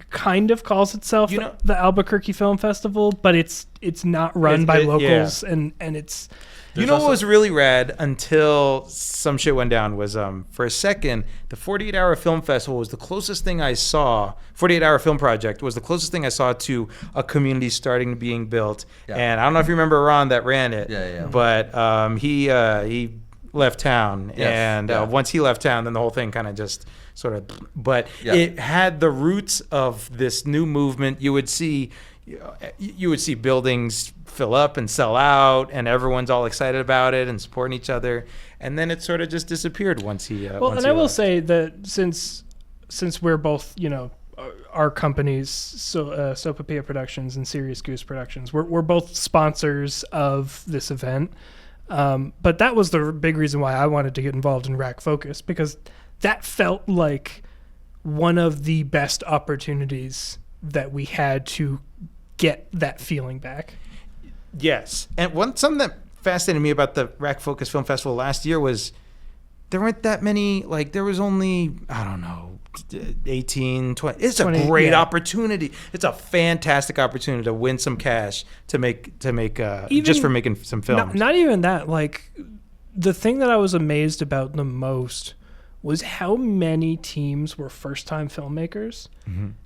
kind of calls itself the Albuquerque Film Festival, but it's not run by locals, and it's... What was really rad until some shit went down was for a second, the 48-Hour Film Festival was the closest thing I saw, 48-Hour Film Project was the closest thing I saw to a community starting to being built. Yeah. And I don't know if you remember Ron that ran it, but he left town. Yes. And once he left town, then the whole thing kind of just sort of, but it had the roots of this new movement. You would see buildings fill up and sell out, and everyone's all excited about it and supporting each other. and then it sort of just disappeared once he. And I will say that since we're both, our companies, Sopapilla Productions and Serious Goose Productions, we're both sponsors of this event. But that was the big reason why I wanted to get involved in Rack Focus, because that felt like one of the best opportunities that we had to get that feeling back. Yes. And something that fascinated me about the Rack Focus Film Festival last year was there weren't that many, there was only, I don't know, 18, 20. It's 20, a great opportunity. It's a fantastic opportunity to win some cash to make even, just for making some films. Not even that. The thing that I was amazed about the most was how many teams were first-time filmmakers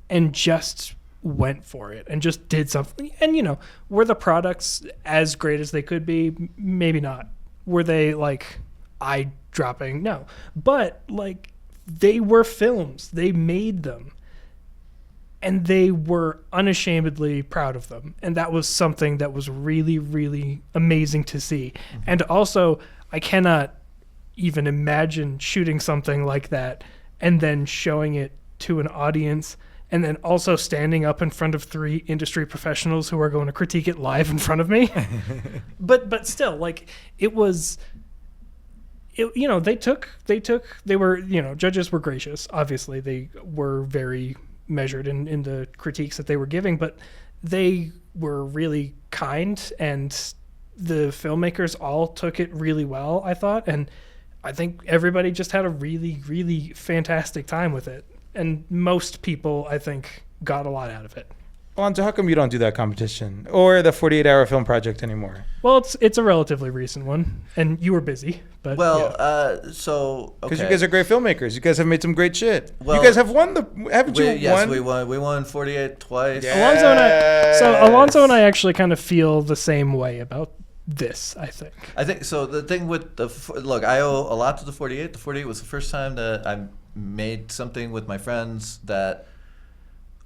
and just went for it and just did something. And, were the products as great as they could be? Maybe not. Were they, eye-dropping? No. But, they were films. They made them. And they were unashamedly proud of them. And that was something that was really, really amazing to see. And also, I cannot even imagine shooting something like that and then showing it to an audience and then also standing up in front of 3 industry professionals who are going to critique it live in front of me. but still, it was, they were, judges were gracious. Obviously, they were very measured in the critiques that they were giving, but they were really kind, and the filmmakers all took it really well, I thought. And I think everybody just had a really, really fantastic time with it. And most people, I think, got a lot out of it. Alonzo, how come you don't do that competition or the 48-hour film project anymore? Well, it's a relatively recent one, and you were busy. But so because you guys are great filmmakers, you guys have made some great shit. Well, you guys have won haven't you won? Yes, we won. We won 48 twice. Yes. Alonzo and I actually kind of feel the same way about this, I think so. The thing with I owe a lot to the 48. The 48 was the first time that I made something with my friends that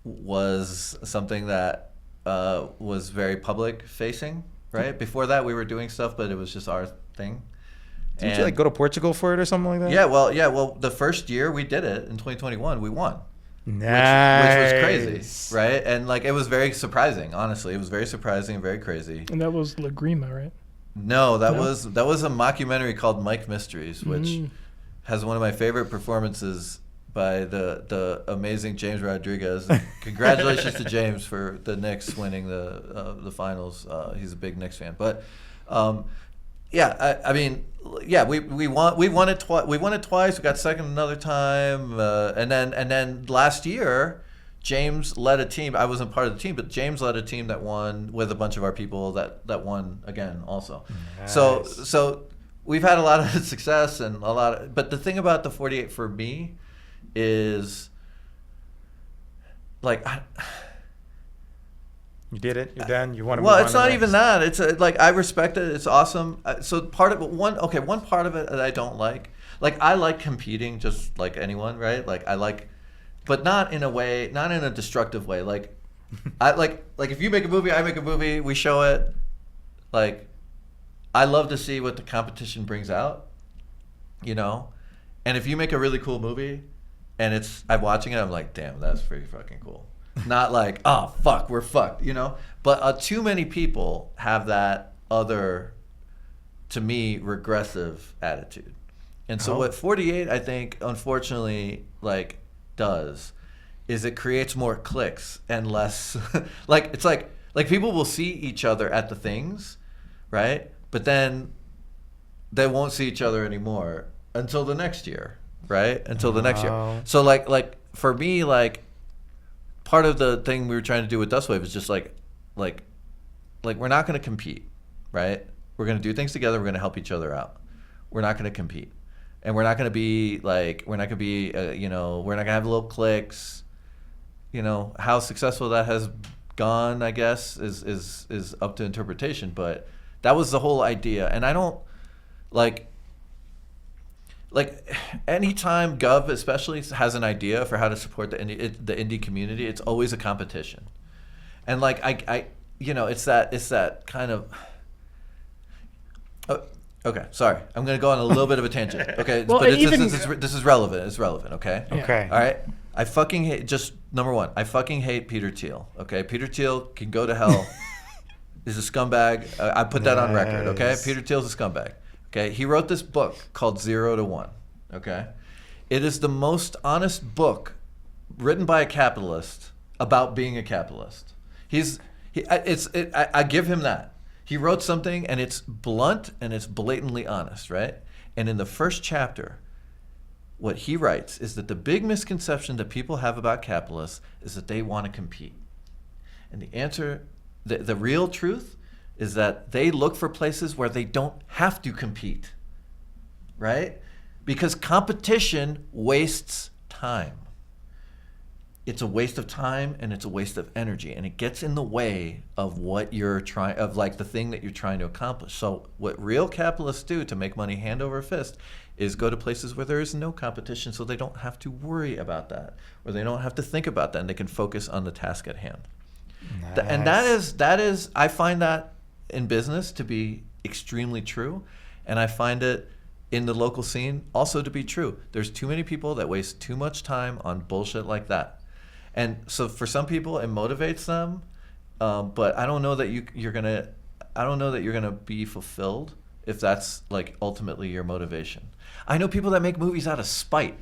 was something that was very public facing, right? Before that, we were doing stuff, but it was just our thing. Didn't you go to Portugal for it or something like that? Yeah, well, the first year we did it in 2021, we won. Nice. Which was crazy, right? And it was very surprising. Honestly, it was very surprising and very crazy. And that was Lagrima, right? No, that was a mockumentary called Mike Mysteries, which has one of my favorite performances by the amazing James Rodriguez. Congratulations to James for the Knicks winning the finals. He's a big Knicks fan, but we won it twice. We won it twice. We got second another time, and then last year, James led a team. I wasn't part of the team, but James led a team that won with a bunch of our people that won again also. Nice. So we've had a lot of success and but the thing about the 48 for me is you did it. You're done. You want to. Well, it's not even that. It's I respect it. It's awesome. So part of it, one part of it that I don't like. I like competing just like anyone, right? But not in a destructive way. I if you make a movie, I make a movie. We show it. I love to see what the competition brings out. And if you make a really cool movie, and I'm watching it, I'm like, damn, that's pretty fucking cool. Not oh fuck, we're fucked, But too many people have that other, to me, regressive attitude. And so what 48, I think, unfortunately, does, is it creates more cliques and less, it's like people will see each other at the things, right? But then they won't see each other anymore until the next year, right? Until the next year. So for me, part of the thing we were trying to do with Dustwave is just we're not going to compete, right? We're going to do things together. We're going to help each other out. We're not going to compete, and we're not going to be we're not going to be we're not going to have little cliques. How successful that has gone, I guess, is up to interpretation. But that was the whole idea, and I don't anytime Gov especially has an idea for how to support the indie community, it's always a competition. And it's that kind of Okay, sorry. I'm going to go on a little bit of a tangent. Okay, Well, but this is relevant. It's relevant, okay? Yeah. Okay. All right. I fucking hate, just number one, I fucking hate Peter Thiel, okay? Peter Thiel can go to hell. He's a scumbag. I put that on record, okay? Peter Thiel's a scumbag, okay? He wrote this book called 0 to 1, okay? It is the most honest book written by a capitalist about being a capitalist. I give him that. He wrote something and it's blunt and it's blatantly honest, right? And in the first chapter, what he writes is that the big misconception that people have about capitalists is that they want to compete. And the answer, the real truth is that they look for places where they don't have to compete, right? Because competition wastes time. It's a waste of time and it's a waste of energy, and it gets in the way of what you're trying, of like the thing that you're trying to accomplish. So what real capitalists do to make money hand over fist is go to places where there is no competition, so they don't have to worry about that, or they don't have to think about that, and they can focus on the task at hand. Nice. And that is I find that in business to be extremely true, and I find it in the local scene also to be true. There's too many people that waste too much time on bullshit like that. And so for some people it motivates them, but I don't know that you're gonna be fulfilled if that's like ultimately your motivation. I know people that make movies out of spite.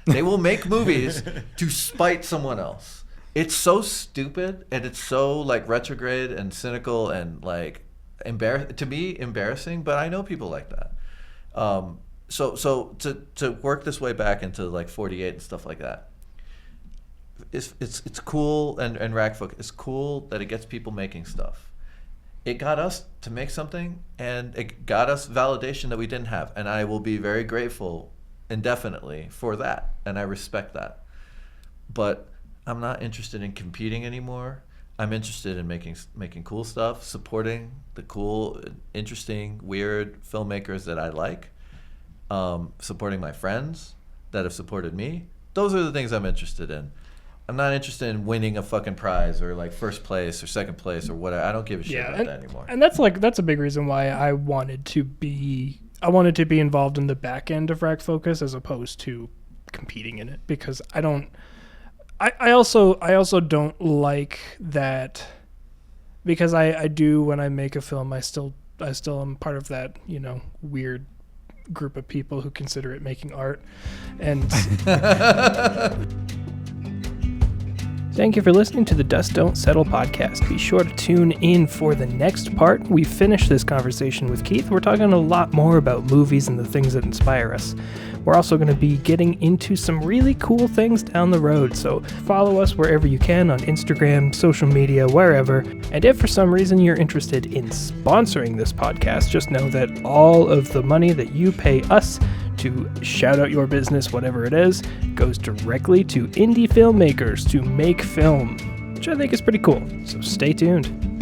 They will make movies to spite someone else. It's so stupid, and it's so like retrograde and cynical and like embarrassing. But I know people like that. So to work this way back into like 48 and stuff like that. It's cool, and Ragfolk, it's cool that it gets people making stuff. It got us to make something, and it got us validation that we didn't have, and I will be very grateful indefinitely for that, and I respect that. But I'm not interested in competing anymore. I'm interested in making cool stuff, supporting the cool, interesting, weird filmmakers that I like, supporting my friends that have supported me. Those are the things I'm interested in. I'm not interested in winning a fucking prize or like first place or second place or whatever. I don't give a shit about that anymore. And that's a big reason why I wanted to be involved in the back end of Rack Focus as opposed to competing in it, because I also don't like that, because I do, when I make a film, I still am part of that, weird group of people who consider it making art. And thank you for listening to the Dust Don't Settle podcast. Be sure to tune in for the next part. We finished this conversation with Keith. We're talking a lot more about movies and the things that inspire us. We're also going to be getting into some really cool things down the road, so follow us wherever you can on Instagram, social media, wherever. And if for some reason you're interested in sponsoring this podcast, just know that all of the money that you pay us to shout out your business, whatever it is, goes directly to indie filmmakers to make film, which I think is pretty cool. So stay tuned.